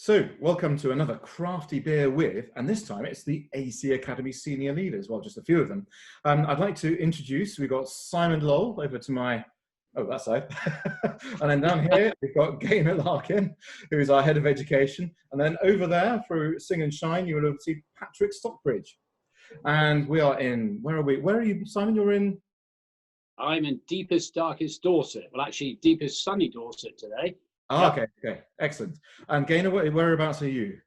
So, welcome to another Crafty Beer with, and this time it's the AC Academy senior leaders, well, just a few of them. I'd like to introduce, we've got Simon Lole over to my, that side. And then down here, we've got Gaynor Larkin, who is our head of education. And then over there, through Sing and Shine, you will see Patrick Stockbridge. And we are in, where are we? Where are you, Simon? You're in? I'm in deepest, darkest Dorset. Well, actually, deepest, sunny Dorset today. Oh, yep. Okay, excellent. And Gaynor, whereabouts are you?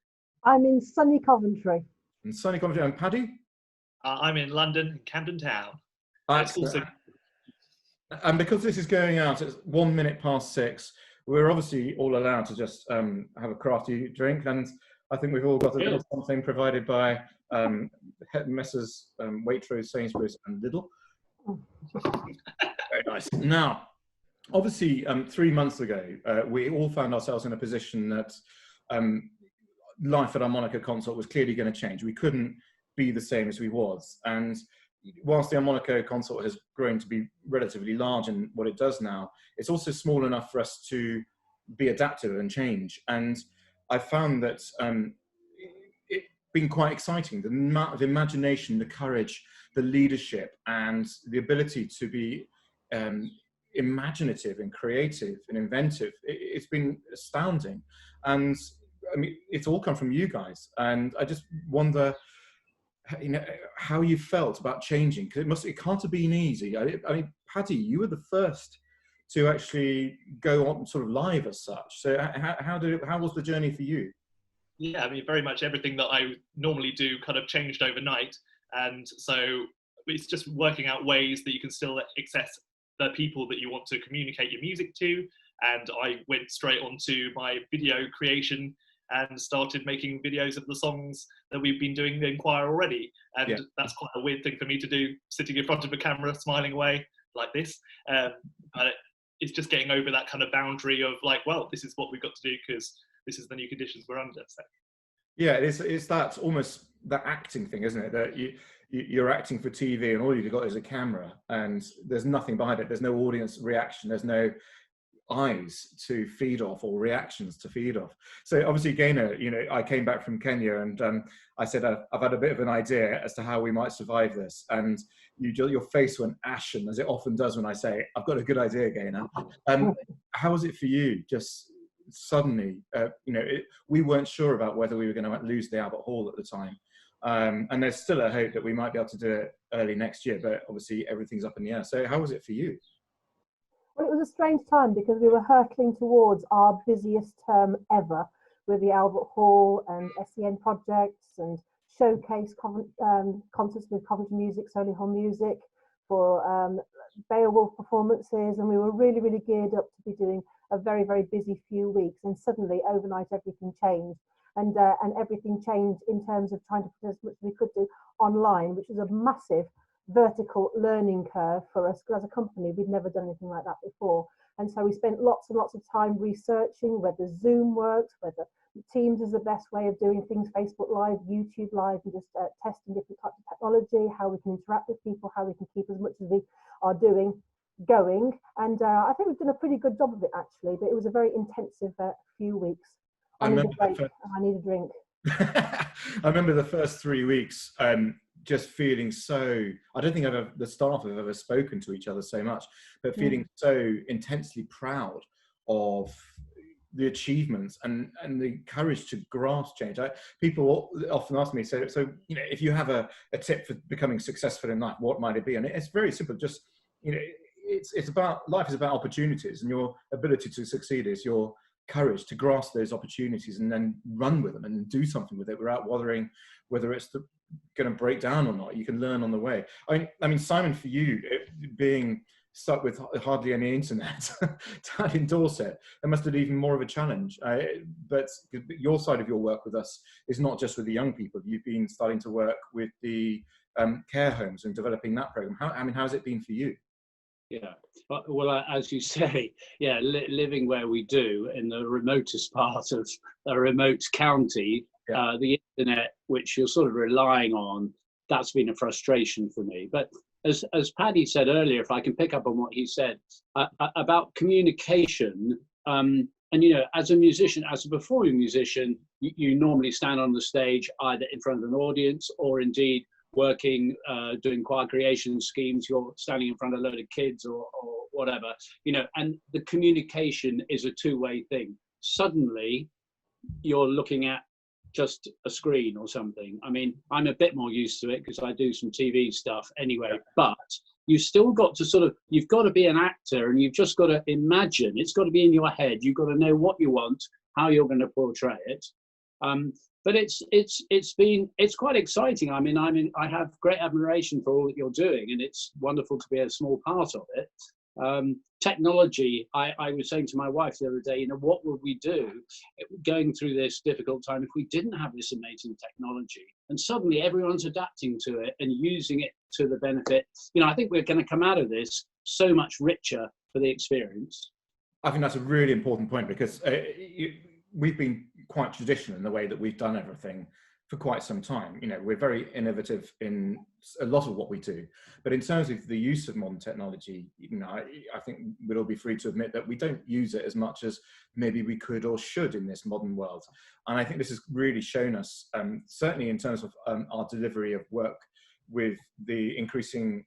I'm in sunny Coventry. In sunny Coventry. And Paddy? I'm in London, Camden Town. Excellent. And because this is going out at 1 minute past 6, we're obviously all allowed to just have a crafty drink. And I think we've all got a little something provided by Messrs. Waitrose, Sainsbury's and Lidl. Very nice. Now, obviously, 3 months ago, we all found ourselves in a position that life at our Monaco consort was clearly going to change. We couldn't be the same as we was. And whilst the Monaco consort has grown to be relatively large in what it does now, it's also small enough for us to be adaptive and change. And I found that it's been quite exciting. The amount of imagination, the courage, the leadership, and the ability to be imaginative and creative and inventive. It's been astounding. And I mean, it's all come from you guys. And I just wonder, you know, how you felt about changing, because it can't have been easy. I mean, Paddy, you were the first to actually go on sort of live as such. So how was the journey for you? Yeah, I mean, very much everything that I normally do kind of changed overnight. And so it's just working out ways that you can still access the people that you want to communicate your music to. And I went straight onto my video creation and started making videos of the songs that we've been doing the Inquire already. And that's quite a weird thing for me to do, sitting in front of a camera, smiling away like this. But it's just getting over that kind of boundary of like, well, this is what we've got to do because this is the new conditions we're under. So. Yeah, it's that almost that acting thing, isn't it? That you're acting for TV and all you've got is a camera and there's nothing behind it. There's no audience reaction. There's no eyes to feed off or reactions to feed off. So obviously, Gaynor, you know, I came back from Kenya and I said, I've had a bit of an idea as to how we might survive this. And your face went ashen, as it often does when I say, I've got a good idea, Gaynor. How was it for you? Just suddenly, you know, we weren't sure about whether we were going to lose the Albert Hall at the time. And there's still a hope that we might be able to do it early next year, but obviously everything's up in the air. So how was it for you? Well, it was a strange time because we were hurtling towards our busiest term ever with the Albert Hall and SEN projects and showcase concerts with Coventry Music, Solihull Music for Beowulf performances. And we were really, really geared up to be doing a very, very busy few weeks. And suddenly, overnight, everything changed. And everything changed in terms of trying to put as much as we could do online, which was a massive vertical learning curve for us, because as a company, we'd never done anything like that before. And so we spent lots and lots of time researching whether Zoom works, whether Teams is the best way of doing things, Facebook Live, YouTube Live, and just testing different types of technology, how we can interact with people, how we can keep as much as we are doing going. And I think we've done a pretty good job of it, actually, but it was a very intensive few weeks. I need a break and I need a drink. I remember the first 3 weeks just feeling so, I don't think the staff have ever spoken to each other so much, but feeling so intensely proud of the achievements and the courage to grasp change. People often ask me, so you know, if you have a tip for becoming successful in life, what might it be? And it's very simple. Just, you know, it's about, life is about opportunities, and your ability to succeed is your courage to grasp those opportunities and then run with them and do something with it without bothering whether it's going to break down or not. You can learn on the way. I mean, Simon, for you, being stuck with hardly any internet down in Dorset, that must have been even more of a challenge. But your side of your work with us is not just with the young people. You've been starting to work with the care homes and developing that program. How's it been for you? Yeah, well, as you say, yeah, living where we do in the remotest part of a remote county, the internet, which you're sort of relying on, that's been a frustration for me. But as Paddy said earlier, if I can pick up on what he said about communication, And, you know, as a musician, as a performing musician, you normally stand on the stage either in front of an audience or indeed working, doing choir creation schemes. You're standing in front of a load of kids or whatever, you know, and the communication is a two-way thing. Suddenly, you're looking at just a screen or something. I mean, I'm a bit more used to it because I do some TV stuff anyway, but you still got to sort of, you've got to be an actor and you've just got to imagine, it's got to be in your head. You've got to know what you want, how you're going to portray it. But it's quite exciting. I mean, I have great admiration for all that you're doing, and it's wonderful to be a small part of it. Technology, I was saying to my wife the other day, you know, what would we do going through this difficult time if we didn't have this amazing technology? And suddenly everyone's adapting to it and using it to the benefit. You know, I think we're going to come out of this so much richer for the experience. I think that's a really important point, because we've been quite traditional in the way that we've done everything for quite some time. You know, we're very innovative in a lot of what we do, but in terms of the use of modern technology, you know, I think we'll all be free to admit that we don't use it as much as maybe we could or should in this modern world. And I think this has really shown us, certainly in terms of our delivery of work with the increasing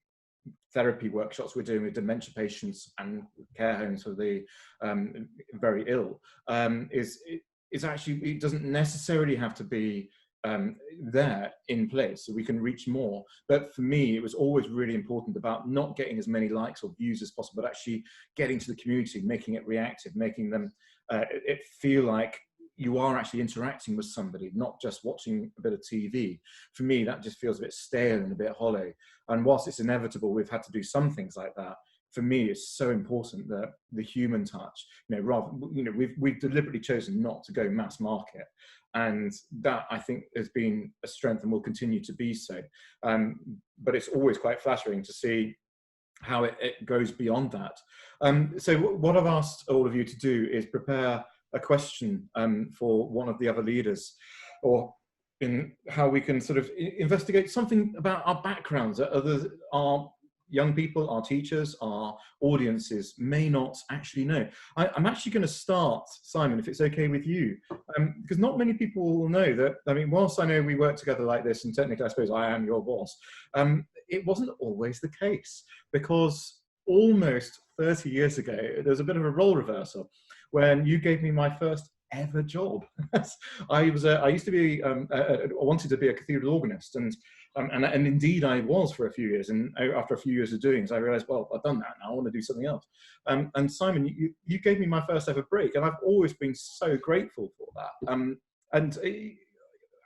therapy workshops we're doing with dementia patients and care homes for the very ill, is actually, it doesn't necessarily have to be there in place, so we can reach more. But for me, it was always really important about not getting as many likes or views as possible, but actually getting to the community, making it reactive, making them it feel like you are actually interacting with somebody, not just watching a bit of TV. For me, that just feels a bit stale and a bit hollow. And whilst it's inevitable, we've had to do some things like that. For me, it's so important that the human touch, you know, rather, you know, we've deliberately chosen not to go mass market. And that, I think, has been a strength and will continue to be so. But it's always quite flattering to see how it goes beyond that. So what I've asked all of you to do is prepare a question for one of the other leaders, or in how we can sort of investigate something about our backgrounds that our young people, our teachers, our audiences may not actually know. I'm actually going to start, Simon, if it's okay with you, because not many people will know that, I mean, whilst I know we work together like this, and technically I suppose I am your boss, it wasn't always the case, because almost 30 years ago, there was a bit of a role reversal when you gave me my first ever job. I used to be, I wanted to be a cathedral organist, and indeed I was for a few years, and after a few years of doing it, I realized, well, I've done that now, I want to do something else. And Simon, you gave me my first ever break, and I've always been so grateful for that.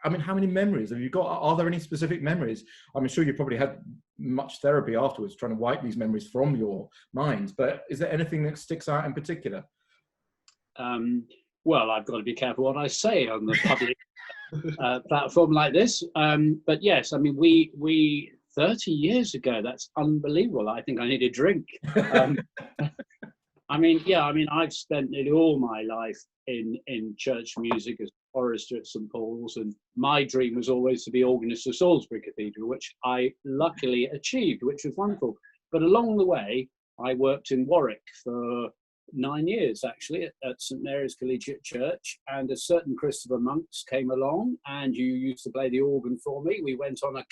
I mean, how many memories have you got? Are there any specific memories? I'm sure you probably had much therapy afterwards trying to wipe these memories from your mind, but is there anything that sticks out in particular? Well, I've got to be careful what I say on the public platform like this. But yes, I mean, we 30 years ago, that's unbelievable. I think I need a drink. I mean, yeah, I mean, I've spent nearly all my life in church music as a chorister at St. Paul's, and my dream was always to be organist of Salisbury Cathedral, which I luckily achieved, which was wonderful. But along the way, I worked in Warwick for 9 years, actually, at St. Mary's Collegiate Church, and a certain Christopher Monks came along, and you used to play the organ for me. We went on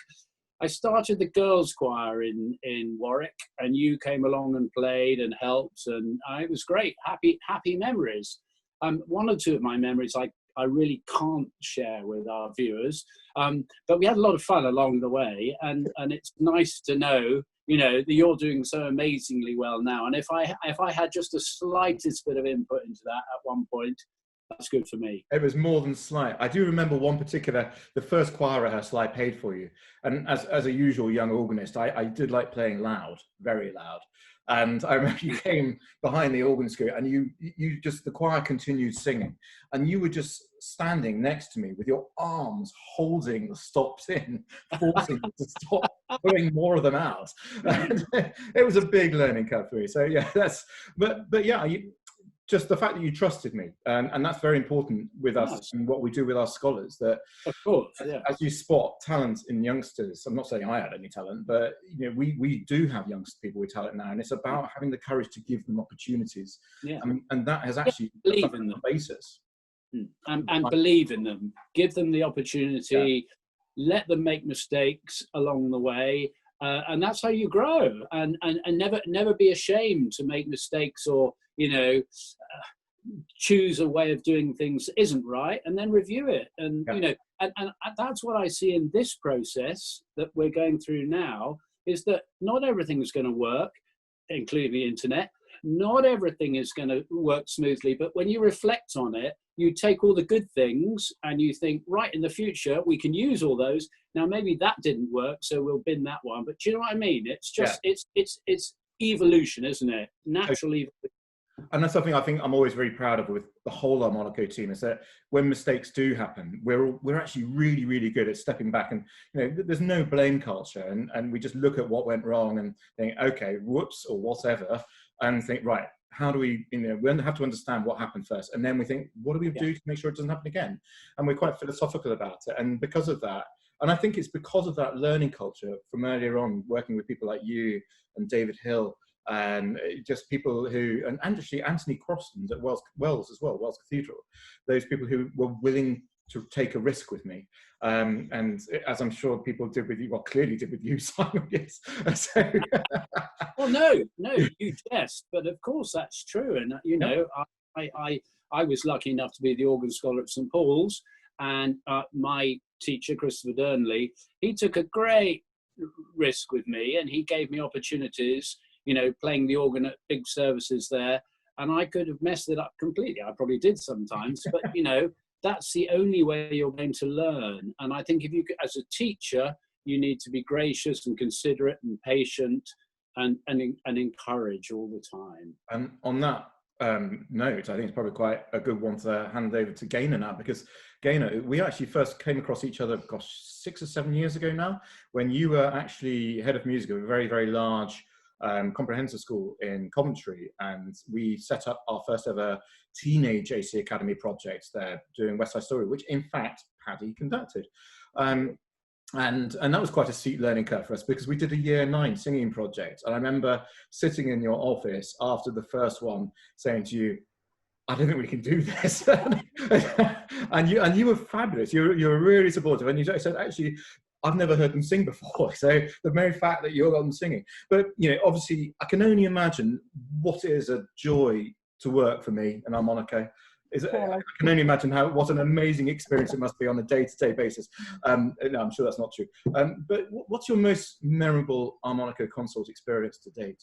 I started the girls' choir in Warwick, and you came along and played and helped, and it was great. Happy memories. One or two of my memories I really can't share with our viewers, but we had a lot of fun along the way, and it's nice to know, you know, that you're doing so amazingly well now. And if I had just the slightest bit of input into that at one point, that's good for me. It was more than slight. I do remember one particular, the first choir rehearsal I paid for you. And as a usual young organist, I did like playing loud, very loud. And I remember you came behind the organ screw, and you just, the choir continued singing, and you were just standing next to me with your arms holding the stops in, forcing me to stop, pulling more of them out. And it was a big learning curve for me. So yeah, but yeah, just the fact that you trusted me, and that's very important with us and what we do with our scholars. That, of course, yeah. As you spot talent in youngsters, I'm not saying I had any talent, but we do have young people with talent now, and it's about having the courage to give them opportunities. Yeah. And that has actually believe in them. Basis. And believe in them. Give them the opportunity. Yeah. Let them make mistakes along the way. And that's how you grow, and never be ashamed to make mistakes, or choose a way of doing things that isn't right, and then review it. And and that's what I see in this process that we're going through now, is that not everything's going to work, including the internet. Not everything is going to work smoothly, but when you reflect on it, you take all the good things and you think, right, in the future we can use all those. Now maybe that didn't work, so we'll bin that one. But do you know what I mean? It's just it's evolution, isn't it? Natural evolution. And that's something I think I'm always very proud of with the whole Harmonico team, is that when mistakes do happen, we're actually really, really good at stepping back, and there's no blame culture, and we just look at what went wrong and think, okay, whoops, or whatever, and think, right, how do we, we have to understand what happened first, and then we think, what do we do to make sure it doesn't happen again? And we're quite philosophical about it, and because of that, and I think it's because of that learning culture from earlier on, working with people like you and David Hill, and just people who, and actually Anthony Croston at Wells as well, Wells Cathedral, those people who were willing to take a risk with me. And as I'm sure people did with you, well, clearly did with you, Simon, yes. So. Well, no, you jest, but of course that's true. And, I was lucky enough to be the organ scholar at St. Paul's, and my teacher, Christopher Durnley, he took a great risk with me, and he gave me opportunities, playing the organ at big services there, and I could have messed it up completely. I probably did sometimes, but that's the only way you're going to learn. And I think if you, as a teacher, you need to be gracious and considerate and patient, and encourage all the time. And on that note, I think it's probably quite a good one to hand over to Gaynor now, because Gaynor, we actually first came across each other, 6 or 7 years ago now, when you were actually head of music of a very, very large comprehensive school in Coventry, and we set up our first ever teenage AC Academy project there, doing West Side Story, which in fact Paddy conducted. And that was quite a steep learning curve for us, because we did a year 9 singing project. And I remember sitting in your office after the first one saying to you, I don't think we can do this. and you were fabulous. You were really supportive. And you said, actually, I've never heard them sing before. So the very fact that you're on singing, but obviously I can only imagine what it is a joy to work for me and Harmonico. I can only imagine what an amazing experience it must be on a day-to-day basis. No, I'm sure that's not true. But what's your most memorable Harmonico consort experience to date?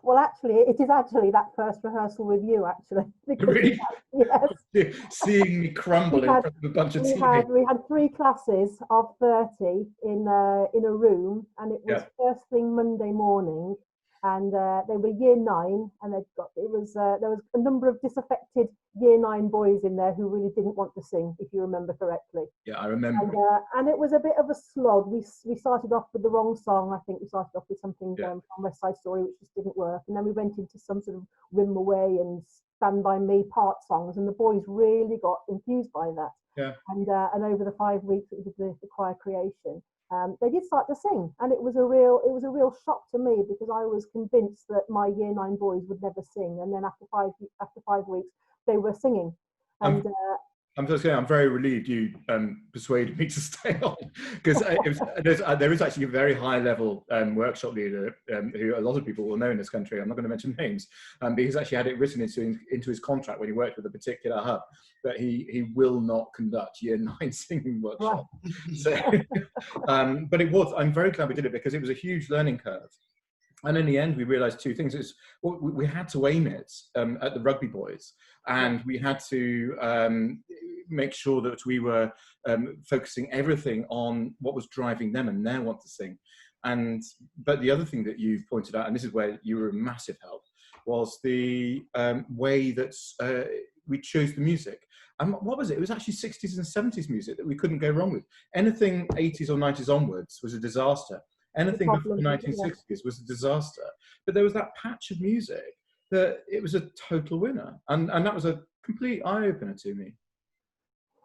Well, actually, it is actually that first rehearsal with you, actually. Really? Yes. Seeing me crumble in front of a bunch of TV. We had 3 classes of 30 in a room, and it was first thing Monday morning, and they were year 9, and there was a number of disaffected year 9 boys in there who really didn't want to sing, if you remember correctly. Yeah, I remember. And it was a bit of a slog. We started off with the wrong song. I think we started off with something from West Side Story, which just didn't work, and then we went into some sort of Rim Away and Stand By Me part songs, and the boys really got enthused by that. Yeah. And over the 5 weeks that we did the choir creation, they did start to sing, and it was a real shock to me, because I was convinced that my year 9 boys would never sing, and then after 5 weeks they were singing. And I'm just saying, I'm very relieved you persuaded me to stay on, because there is actually a very high level workshop leader who a lot of people will know in this country. I'm not going to mention names, but he's actually had it written into his contract when he worked with a particular hub that he will not conduct year 9 singing workshop. Right. So, but I'm very glad we did it, because it was a huge learning curve. And in the end, we realised 2 things. We had to aim it at the rugby boys, and we had to make sure that we were focusing everything on what was driving them and their want to sing. But the other thing that you've pointed out, and this is where you were a massive help, was the way that we chose the music. And what was it? It was actually 60s and 70s music that we couldn't go wrong with. Anything 80s or 90s onwards was a disaster. Anything before the 1960s was a disaster. But there was that patch of music that it was a total winner. And that was a complete eye-opener to me.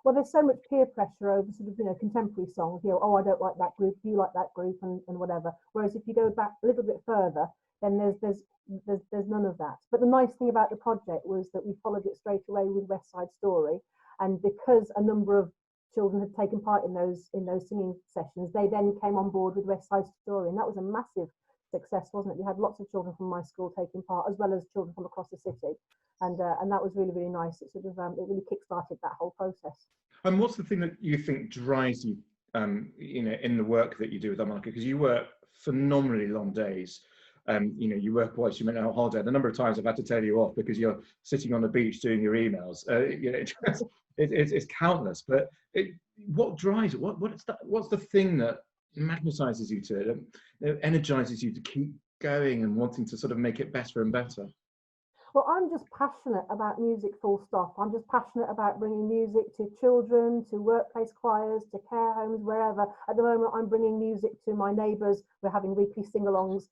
Well, there's so much peer pressure over sort of, contemporary songs, oh, I don't like that group, you like that group, and whatever. Whereas if you go back a little bit further, then there's none of that. But the nice thing about the project was that we followed it straight away with West Side Story. And because a number of children had taken part in those singing sessions, they then came on board with West Side Story. And that was a massive success, wasn't it? We had lots of children from my school taking part, as well as children from across the city. And that was really, really nice. It sort of it really kick-started that whole process. And what's the thing that you think drives you, in the work that you do with harmonica? Because you work phenomenally long days. You work whilst you went on holiday. The number of times I've had to tell you off because you're sitting on the beach doing your emails. It's countless. But what drives it? What's the thing that magnetizes you to it, that energizes you to keep going and wanting to sort of make it better and better? Well, I'm just passionate about music, full stop. I'm just passionate about bringing music to children, to workplace choirs, to care homes, wherever. At the moment, I'm bringing music to my neighbours. We're having weekly sing-alongs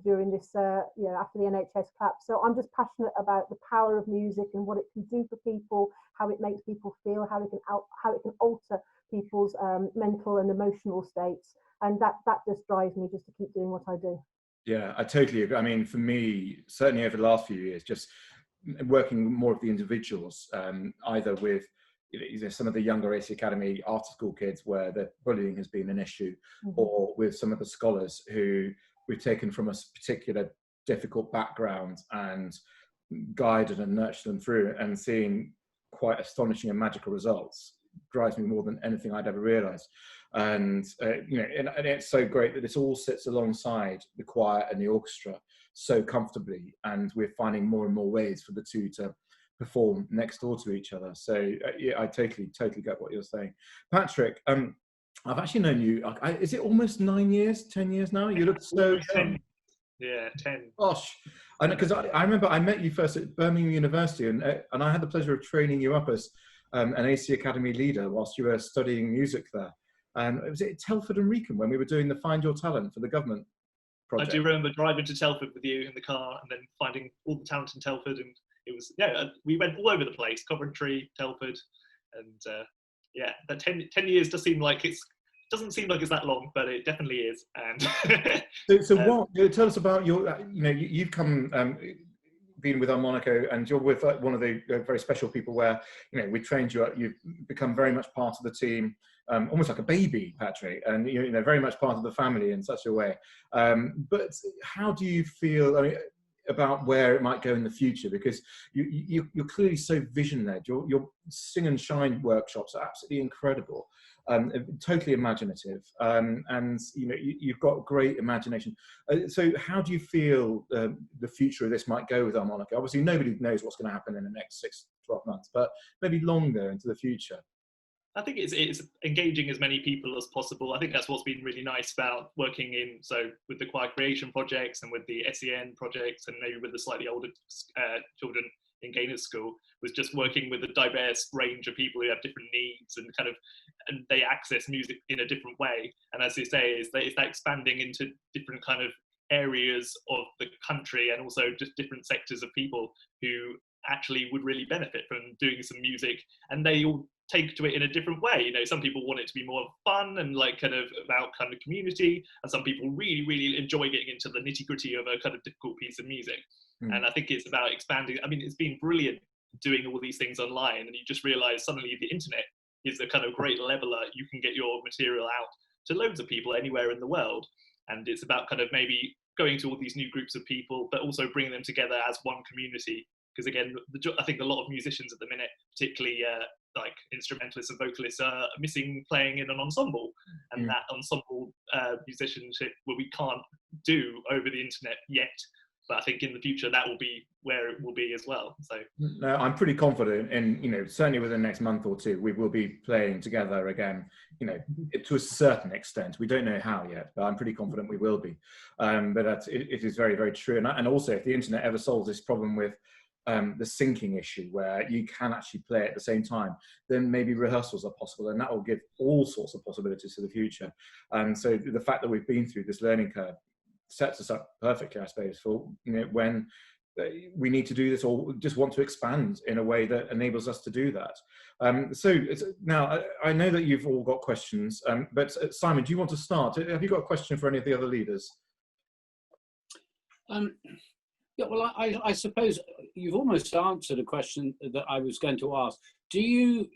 during this, after the NHS clap. So I'm just passionate about the power of music and what it can do for people, how it makes people feel, how it can alter people's mental and emotional states. And that just drives me just to keep doing what I do. Yeah, I totally agree. I mean, for me, certainly over the last few years, just working more with the individuals, either with some of the younger AC Academy after school kids where the bullying has been an issue, or with some of the scholars who we've taken from a particular difficult background and guided and nurtured them through, and seeing quite astonishing and magical results drives me more than anything I'd ever realised. And and it's so great that this all sits alongside the choir and the orchestra so comfortably, and we're finding more and more ways for the two to perform next door to each other. So I totally get what you're saying. Patrick, I've actually known you, is it almost 9 years, 10 years now? You look so young. 10. Gosh, because I remember I met you first at Birmingham University, and I had the pleasure of training you up as an AC Academy leader whilst you were studying music there. And was it Telford and Wrekin when we were doing the Find Your Talent for the government project? I do remember driving to Telford with you in the car and then finding all the talent in Telford, and it was we went all over the place, Coventry, Telford, and that 10 years doesn't seem like it's that long, but it definitely is. And so what? Tell us about your. You've come. Been with harmonica, and you're with one of the very special people where we trained you up. You've become very much part of the team, almost like a baby, Patrick, and very much part of the family in such a way. But how do you feel about where it might go in the future? Because you're clearly so vision-led. Your Sing and Shine workshops are absolutely incredible. Totally imaginative, and you've got great imagination. So how do you feel the future of this might go with harmonica? Obviously nobody knows what's going to happen in the next 6-12 months, but maybe longer into the future. I think it's engaging as many people as possible. I think that's what's been really nice about working with the choir creation projects and with the SEN projects, and maybe with the slightly older children in Gaynor School, was just working with a diverse range of people who have different needs and and they access music in a different way. And as you say, it's that expanding into different kind of areas of the country, and also just different sectors of people who actually would really benefit from doing some music, and they all take to it in a different way. Some people want it to be more fun and about community, and some people really, really enjoy getting into the nitty-gritty of a kind of difficult piece of music. And I think it's about expanding. I mean, it's been brilliant doing all these things online, and you just realize suddenly the internet is a kind of great leveler. You can get your material out to loads of people anywhere in the world, and it's about maybe going to all these new groups of people, but also bringing them together as one community. Because again, I think a lot of musicians at the minute, particularly like instrumentalists and vocalists, are missing playing in an ensemble, and that ensemble musicianship we can't do over the internet yet. But I think in the future that will be where it will be as well. So no, I'm pretty confident, and certainly within the next month or two, we will be playing together again. To a certain extent, we don't know how yet, but I'm pretty confident we will be. But it is very, very true. And also, if the internet ever solves this problem with the syncing issue, where you can actually play at the same time, then maybe rehearsals are possible, and that will give all sorts of possibilities for the future. And so the fact that we've been through this learning curve sets us up perfectly, I suppose, for when we need to do this, or just want to expand in a way that enables us to do that. Now, I know that you've all got questions, but Simon, do you want to start? Have you got a question for any of the other leaders? Yeah, well, I suppose you've almost answered a question that I was going to ask. Do you,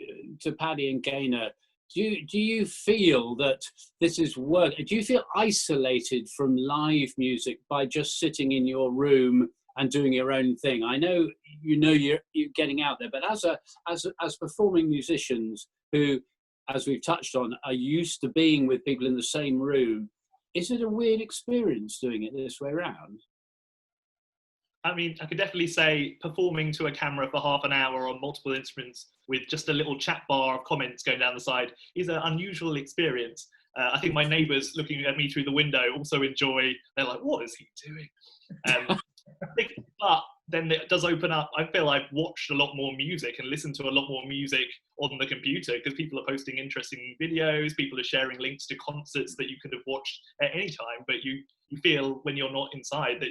to Paddy and Gaynor, do you feel that this is work? Do you feel isolated from live music by just sitting in your room and doing your own thing? I know you're getting out there, but as performing musicians who, as we've touched on, are used to being with people in the same room, is it a weird experience doing it this way around? I mean, I could definitely say performing to a camera for half an hour on multiple instruments with just a little chat bar of comments going down the side is an unusual experience. I think my neighbours looking at me through the window also enjoy, they're like, what is he doing? But then it does open up. I feel I've watched a lot more music and listened to a lot more music on the computer because people are posting interesting videos, people are sharing links to concerts that you could have watched at any time, but you feel when you're not inside that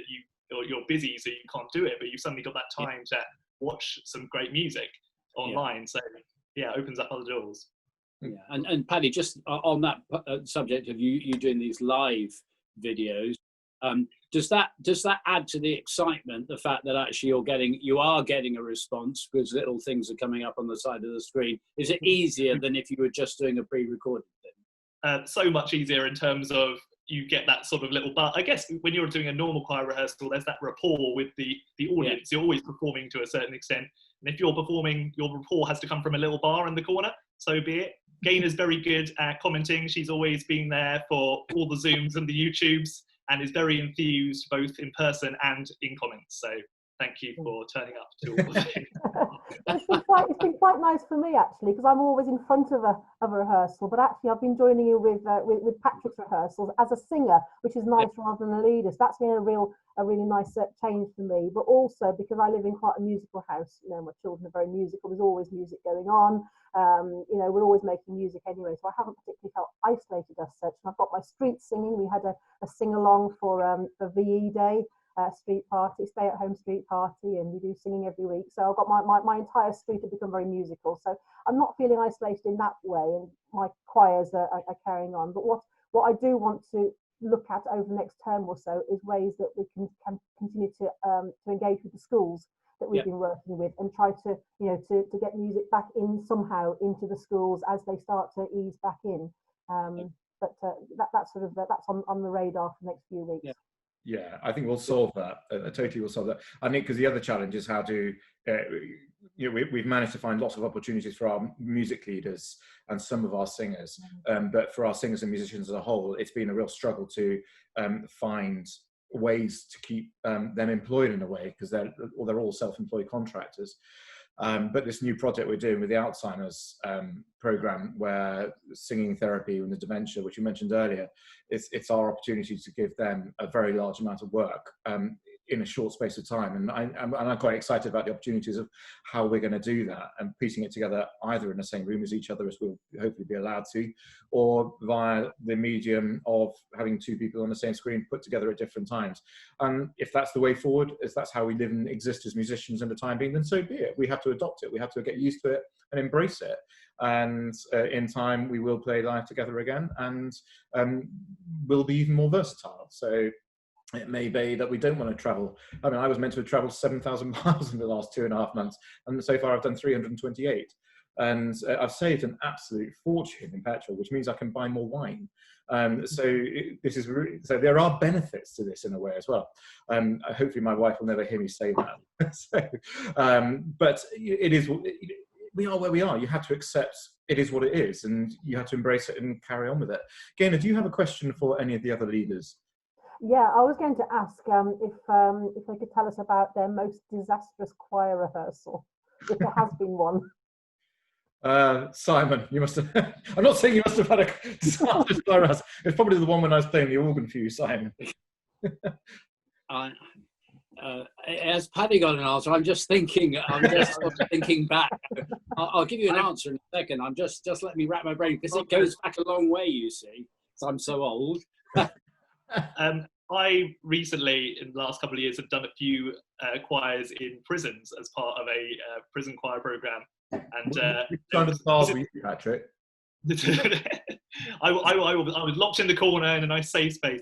you're busy, so you can't do it, but you've suddenly got that time to watch some great music online. So yeah, it opens up other doors. Yeah, and Paddy, just on that subject of you doing these live videos, does that add to the excitement, the fact that actually you are getting a response because little things are coming up on the side of the screen? Is it easier than if you were just doing a pre-recorded thing? So much easier in terms of you get that sort of little, but I guess when you're doing a normal choir rehearsal, there's that rapport with the audience. You're always performing to a certain extent, and if you're performing, your rapport has to come from a little bar in the corner, so be it. Gaynor's very good at commenting. She's always been there for all the Zooms and the YouTubes, and is very enthused both in person and in comments. So thank you for turning up to all of it. It's been quite nice for me actually, because I'm always in front of a rehearsal, but actually I've been joining you with Patrick's rehearsals as a singer, which is nice rather than a leader. So that's been a really nice change for me. But also because I live in quite a musical house, you know, my children are very musical. There's always music going on. You know, we're always making music anyway, so I haven't particularly felt isolated as such. And I've got my street singing. We had a sing along for VE Day. Street party, stay-at-home street party, and we do singing every week. So I've got my entire street have become very musical. So I'm not feeling isolated in that way, and my choirs are carrying on. But what I do want to look at over the next term or so is ways that we can continue to engage with the schools that we've been working with, and try to to get music back in somehow into the schools as they start to ease back in. But that's on the radar for the next few weeks. Yeah, I think we'll solve that. Totally will solve that. I think because the other challenge is how to, we've managed to find lots of opportunities for our music leaders and some of our singers, but for our singers and musicians as a whole, it's been a real struggle to find ways to keep them employed in a way, because they're all self-employed contractors. But this new project we're doing with the Alzheimer's program, where singing therapy and the dementia, which you mentioned earlier, it's our opportunity to give them a very large amount of work in a short space of time. And I'm quite excited about the opportunities of how we're going to do that, and piecing it together either in the same room as each other, as we'll hopefully be allowed to, or via the medium of having two people on the same screen put together at different times. And if that's the way forward, if that's how we live and exist as musicians in the time being, then so be it. We have to adopt it. We have to get used to it and embrace it. And in time, we will play live together again, and we'll be even more versatile. So it may be that we don't want to travel. I mean, I was meant to have traveled 7,000 miles in the last 2.5 months, and so far I've done 328. And I've saved an absolute fortune in petrol, which means I can buy more wine. So there are benefits to this in a way as well. Hopefully my wife will never hear me say that. But it is, we are where we are. You have to accept it is what it is, and you have to embrace it and carry on with it. Gaynor, do you have a question for any of the other leaders? Yeah, I was going to ask if they could tell us about their most disastrous choir rehearsal, if there has been one. Simon, you must have. I'm not saying you must have had a disastrous choir rehearsal. It's probably the one when I was playing the organ for you, Simon. As Paddy got an answer, I'm just thinking back. I'll give you an answer in a second. Just let me wrap my brain, because it goes back a long way, you see. So I'm so old. I recently, in the last couple of years, have done a few choirs in prisons as part of a prison choir program. And which kind of stars were you, Patrick? I was locked in the corner in a nice safe space.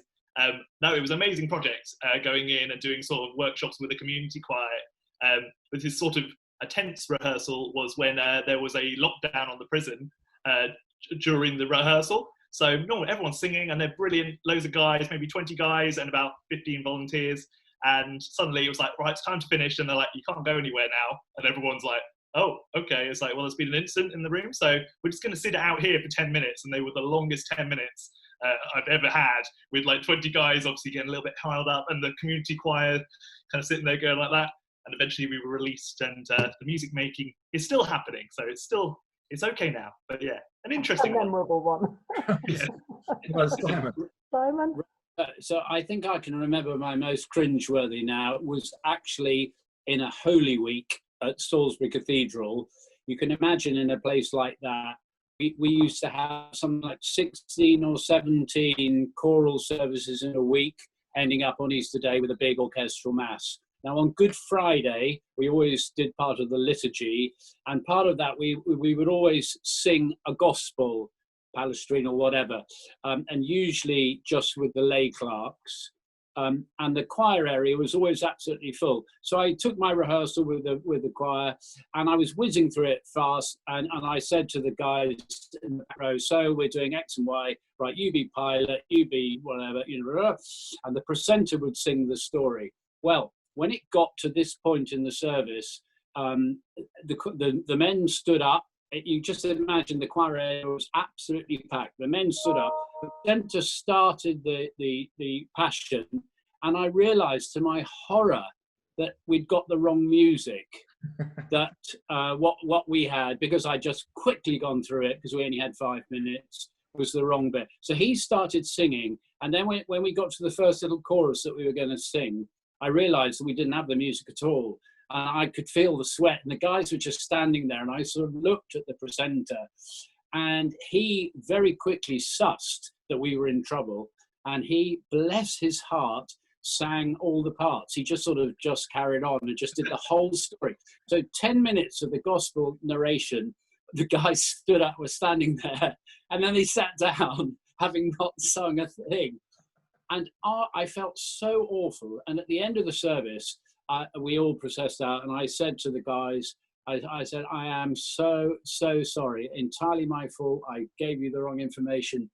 No, it was an amazing project, going in and doing sort of workshops with a community choir. With this sort of a tense rehearsal was when there was a lockdown on the prison during the rehearsal. So normally everyone's singing and they're brilliant, loads of guys, maybe 20 guys and about 15 volunteers. And suddenly it was like, right, it's time to finish. And they're like, you can't go anywhere now. And everyone's like, oh, okay. It's like, well, there's been an incident in the room, so we're just going to sit it out here for 10 minutes. And they were the longest 10 minutes I've ever had, with like 20 guys obviously getting a little bit piled up and the community choir kind of sitting there going like that. And eventually we were released, and the music making is still happening. So it's okay now. But yeah, an interesting one. A memorable one. Yeah. Simon? So I think I can remember my most cringeworthy now was actually in a Holy Week at Salisbury Cathedral. You can imagine in a place like that, we used to have something like 16 or 17 choral services in a week, ending up on Easter Day with a big orchestral mass. Now on Good Friday, we always did part of the liturgy, and part of that we would always sing a gospel, Palestrine or whatever, and usually just with the lay clerks. And the choir area was always absolutely full. So I took my rehearsal with the choir, and I was whizzing through it fast. And I said to the guys in the back row, so we're doing X and Y, right? You be pilot, you be whatever, you know. And the presenter would sing the story. Well, when it got to this point in the service, the men stood up. You just imagine the choir area was absolutely packed. The men stood up. The presenter started the passion, and I realised to my horror that we'd got the wrong music. That what we had, because I just quickly gone through it because we only had 5 minutes, was the wrong bit. So he started singing, and then when we got to the first little chorus that we were going to sing, I realised that we didn't have the music at all. I could feel the sweat, and the guys were just standing there, and I sort of looked at the presenter, and he very quickly sussed that we were in trouble, and he, bless his heart, sang all the parts. He just sort of just carried on and just did the whole story. So 10 minutes of the gospel narration, the guys stood up, were standing there, and then they sat down, having not sung a thing. And I felt so awful. And at the end of the service, we all processed out, and I said to the guys, I said, I am so sorry, entirely my fault. I gave you the wrong information.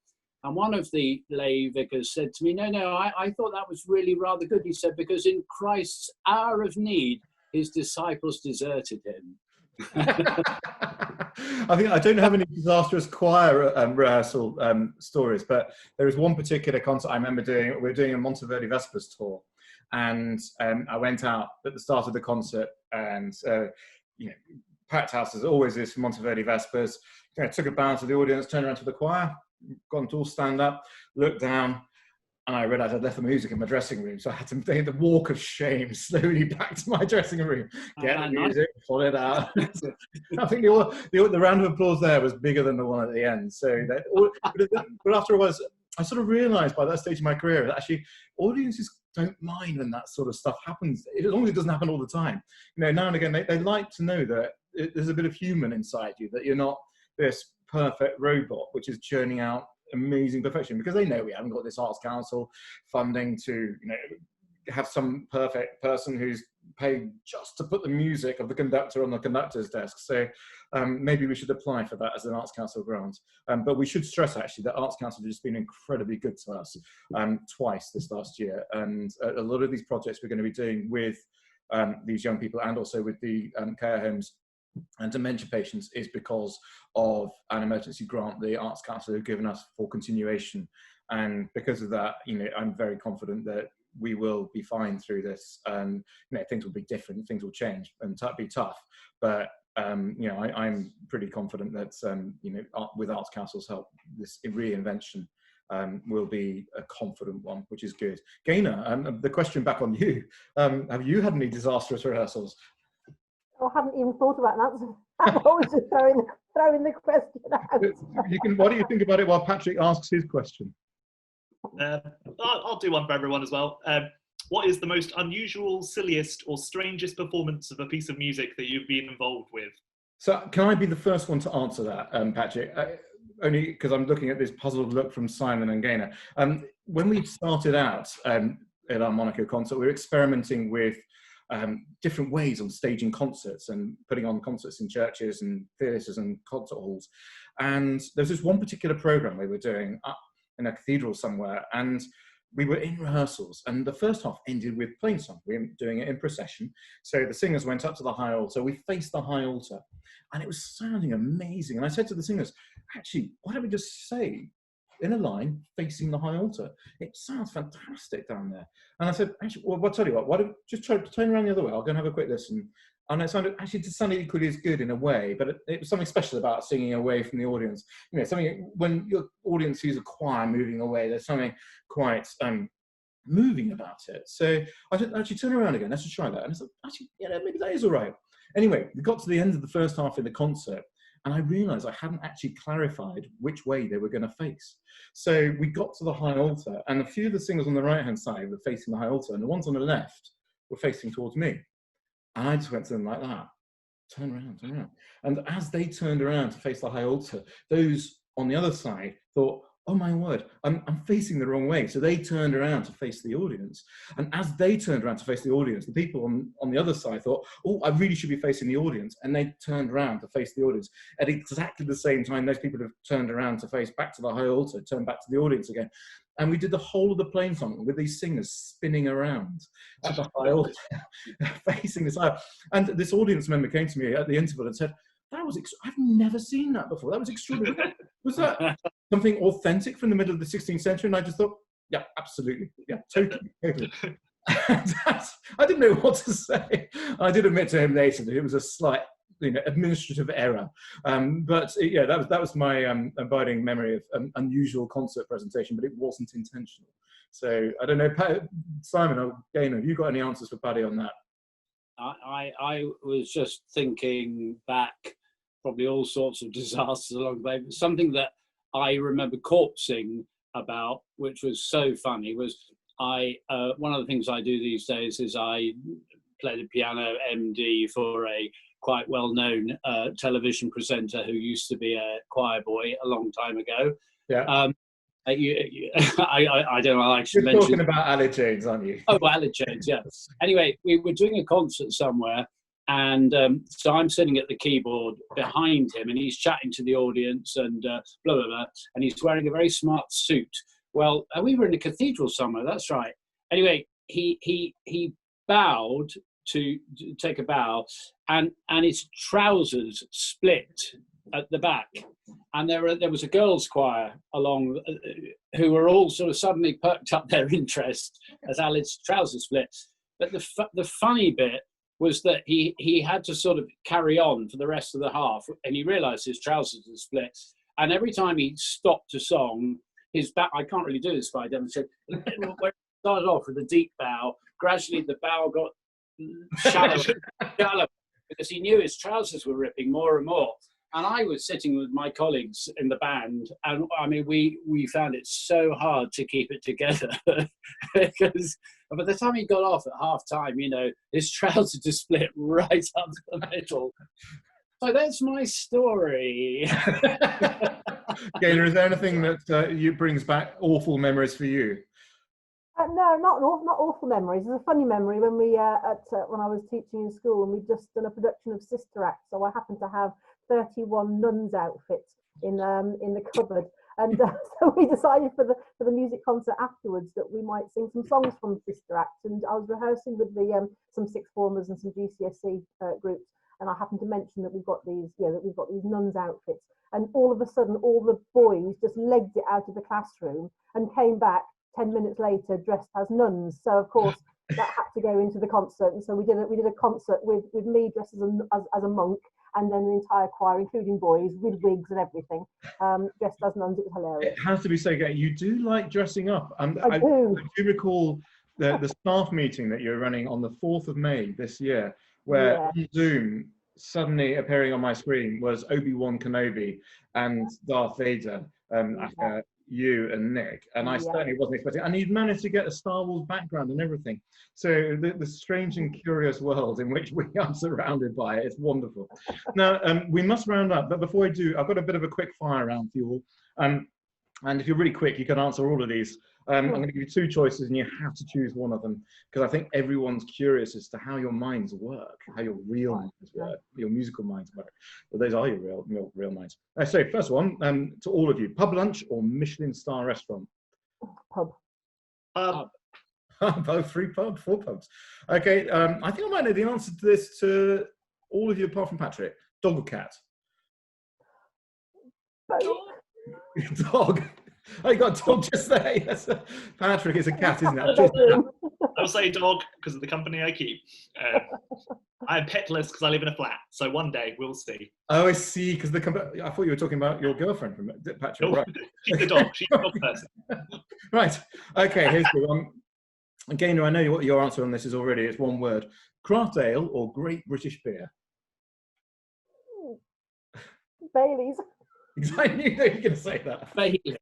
And one of the lay vicars said to me, no, I thought that was really rather good. He said, because in Christ's hour of need, his disciples deserted him. I don't have any disastrous choir rehearsal stories, but there is one particular concert I remember doing. We were doing a Monteverdi Vespers tour, and I went out at the start of the concert, and packed house as it always is for Monteverdi Vespers. I took a bow to the audience, turned around to the choir, gone to all stand up, looked down, and I realised I'd left the music in my dressing room, so I had to take the walk of shame slowly back to my dressing room, get the music, pull it out. I think the round of applause there was bigger than the one at the end. So, but after a while, I sort of realised by that stage of my career that actually audiences don't mind when that sort of stuff happens, as long as it doesn't happen all the time. Now and again, they like to know that there's a bit of human inside you, that you're not this perfect robot which is churning out amazing perfection, because they know we haven't got this Arts Council funding to have some perfect person who's paid just to put the music of the conductor on the conductor's desk. So maybe we should apply for that as an Arts Council grant. But we should stress actually that Arts Council has just been incredibly good to us twice this last year, and a lot of these projects we're going to be doing with these young people, and also with the care homes and dementia patients, is because of an emergency grant the Arts Council have given us for continuation. And because of that, I'm very confident that we will be fine through this. Things will be different, things will change and be tough, but I'm pretty confident that with Arts Council's help, this reinvention will be a confident one, which is good. Gaynor, the question back on you. Have you had any disastrous rehearsals? I haven't even thought about an answer. I'm always just throwing the question out. Why don't you think about it while Patrick asks his question? I'll do one for everyone as well. What is the most unusual, silliest, or strangest performance of a piece of music that you've been involved with? So can I be the first one to answer that, Patrick? Only because I'm looking at this puzzled look from Simon and Gaynor. When we started out at our Monaco concert, we were experimenting with different ways of staging concerts and putting on concerts in churches and theatres and concert halls. And there's this one particular program we were doing up in a cathedral somewhere, and we were in rehearsals, and the first half ended with plainsong. We were doing it in procession. So the singers went up to the high altar. We faced the high altar, and it was sounding amazing. And I said to the singers, actually, why don't we just say in a line facing the high altar? It sounds fantastic down there. And I said, actually, well, I'll tell you what, why don't just try to turn around the other way? I'll go and have a quick listen. And it sounded equally as good in a way, but it was something special about singing away from the audience. You know, something when your audience sees a choir moving away, there's something quite moving about it. So I said, actually, turn around again. Let's just try that. And I said, actually, maybe that is all right. Anyway, we got to the end of the first half of the concert, and I realised I hadn't actually clarified which way they were going to face. So we got to the high altar, and a few of the singers on the right-hand side were facing the high altar, and the ones on the left were facing towards me. And I just went to them like that, turn around, turn around. And as they turned around to face the high altar, those on the other side thought, oh my word, I'm facing the wrong way. So they turned around to face the audience. And as they turned around to face the audience, the people on the other side thought, oh, I really should be facing the audience. And they turned around to face the audience. At exactly the same time, those people have turned around to face back to the high altar, turned back to the audience again. And we did the whole of the plainsong with these singers spinning around at the high altar, facing this high. And this audience member came to me at the interval and said, I've never seen that before. That was extraordinary. Was that something authentic from the middle of the 16th century? And I just thought, yeah, absolutely. Yeah, totally. I didn't know what to say. I did admit to him later that it was a slight administrative error. But yeah, that was my abiding memory of an unusual concert presentation, but it wasn't intentional. So I don't know, Simon or Gaynor, have you got any answers for Paddy on that? I was just thinking back, probably all sorts of disasters along the way. But something that I remember corpsing about, which was so funny, was one of the things I do these days is I play the piano MD for a quite well-known television presenter who used to be a choir boy a long time ago. Yeah. I don't know. I should You're mention. talking about Ali James, aren't you? Oh, Ali James, yeah. Anyway, we were doing a concert somewhere, and so I'm sitting at the keyboard behind him, and he's chatting to the audience, and blah blah blah, and he's wearing a very smart suit. Well, we were in a cathedral somewhere. That's right. Anyway, he bowed to take a bow, and his trousers split at the back, and there was a girls' choir along who were all sort of suddenly perked up their interest as Ali's trousers split. But the funny bit was that he had to sort of carry on for the rest of the half, and he realised his trousers had split. And every time he stopped a song, his back, I can't really do this by demonstration. He started off with a deep bow. Gradually, the bow got shallow because he knew his trousers were ripping more and more. And I was sitting with my colleagues in the band, and I mean, we found it so hard to keep it together because by the time he got off at half time, his trousers just split right up the middle. So that's my story. Gaynor, is there anything that brings back awful memories for you? No, not awful memories. There's a funny memory when we when I was teaching in school, and we'd just done a production of Sister Act, so I happened to have 31 nuns' outfits in the cupboard, and so we decided for the music concert afterwards that we might sing some songs from Sister Act, and I was rehearsing with some sixth formers and some GCSE groups, and I happened to mention that we've got these nuns' outfits, and all of a sudden all the boys just legged it out of the classroom and came back 10 minutes later dressed as nuns. So of course that had to go into the concert, and so we did a concert with me dressed as a monk, and then the entire choir, including boys, with wigs and everything, dressed as nuns. It was hilarious. It has to be said, you do like dressing up. I do. I do recall the staff meeting that you were running on the 4th of May this year, where on Zoom, suddenly appearing on my screen was Obi-Wan Kenobi and Darth Vader you and Nick, and I certainly wasn't expecting. And you'd managed to get a Star Wars background and everything. So the strange and curious world in which we are surrounded by it, it's wonderful. Now, we must round up, but before I do, I've got a bit of a quick fire round for you all. And if you're really quick, you can answer all of these. I'm going to give you two choices, and you have to choose one of them, because I think everyone's curious as to how your minds work, how your real minds work, your musical minds work. Well, those are your real minds. So first one, to all of you, pub lunch or Michelin star restaurant? Pub. Both 3 pubs, 4 pubs. Okay, I think I might know the answer to this to all of you apart from Patrick. Dog or cat? Dog. Oh, you got a dog just there. Yes. Patrick, it's a cat, isn't it? I'll say dog because of the company I keep. I'm petless because I live in a flat. So one day we'll see. Oh, I see. Because I thought you were talking about your girlfriend, from Patrick. No, right. She's the dog. She's the dog person. Right. Okay. Here's the one. Gaynor, I know what your answer on this is already. It's one word: craft ale or Great British beer. Baileys. I knew that you were going to say that. Bailey.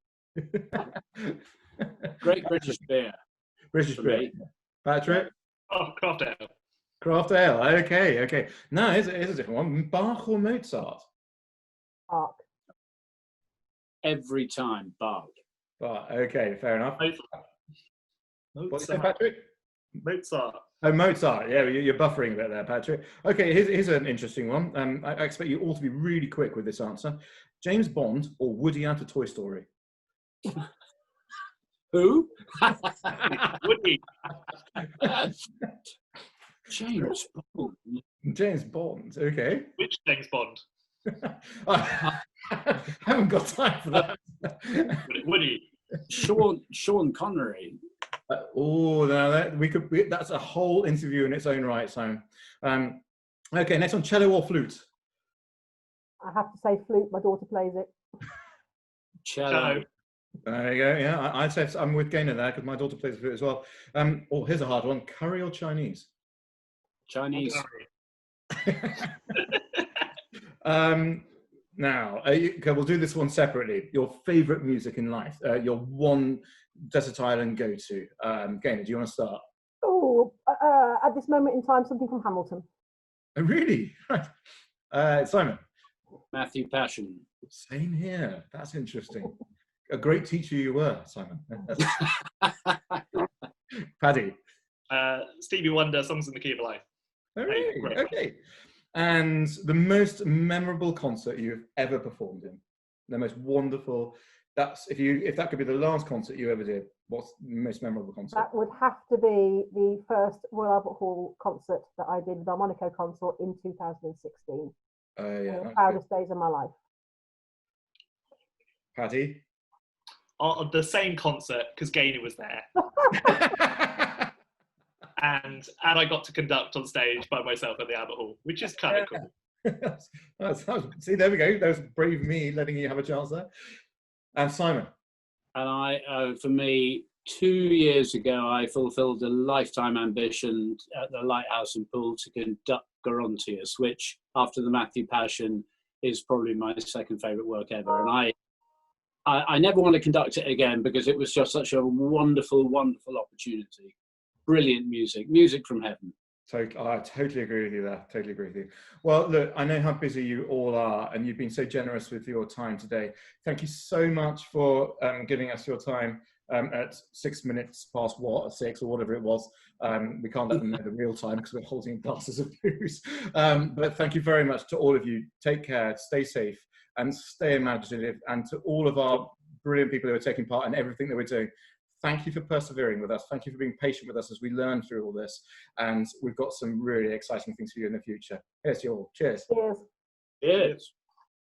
Great British beer. British beer. Patrick? Oh, craft ale. Craft ale. Okay, okay. No, here's a different one. Bach or Mozart? Bach. Every time, Bach. Bach. Okay, fair enough. Mozart. What did you say, Patrick? Mozart. Oh, Mozart. Yeah, you're buffering a bit there, Patrick. Okay, here's an interesting one. I expect you all to be really quick with this answer. James Bond or Woody out of Toy Story? Who? Woody. James Bond. James Bond. Okay. Which James Bond? I haven't got time for that. Woody. Sean Connery. Oh, no, that's a whole interview in its own right, Simon. Okay, next one, cello or flute? I have to say flute. My daughter plays it. Cello. There you go. Yeah, I'd say I'm with Gaynor there because my daughter plays flute as well. Oh, here's a hard one: curry or Chinese? Chinese. Now, okay, we'll do this one separately. Your favourite music in life, your one desert island go-to. Gaynor, do you want to start? Oh, at this moment in time, something from Hamilton. Oh, really? Right. Simon? Matthew Passion. Same here. That's interesting. A great teacher you were, Simon. Paddy? Stevie Wonder, Songs in the Key of Life. Oh, really? Okay. And the most memorable concert you've ever performed in? The most wonderful. That's if that could be the last concert you ever did. What's the most memorable concert? That would have to be the first Royal Albert Hall concert that I did with our Monaco Consort in 2016. Yeah, the proudest days of my life. Paddy? The same concert because Gaynor was there. And I got to conduct on stage by myself at the Albert Hall, which is kind of cool. See, there we go. That was brave me letting you have a chance there. And Simon? And for me, 2 years ago, I fulfilled a lifetime ambition at the Lighthouse and Pool to conduct Gerontius, which, after the Matthew Passion, is probably my second favourite work ever. And I never want to conduct it again because it was just such a wonderful, wonderful opportunity. Brilliant music from heaven. I totally agree with you there. Totally agree with you. Well, look, I know how busy you all are, and you've been so generous with your time today. Thank you so much for giving us your time at 6 minutes past 6 or whatever it was. We can't let them know the real time because we're holding glasses of booze. But thank you very much to all of you. Take care, stay safe, and stay imaginative. And to all of our brilliant people who are taking part in everything that we're doing, thank you for persevering with us. Thank you for being patient with us as we learn through all this. And we've got some really exciting things for you in the future. Here's to you all. Cheers. Cheers. Cheers.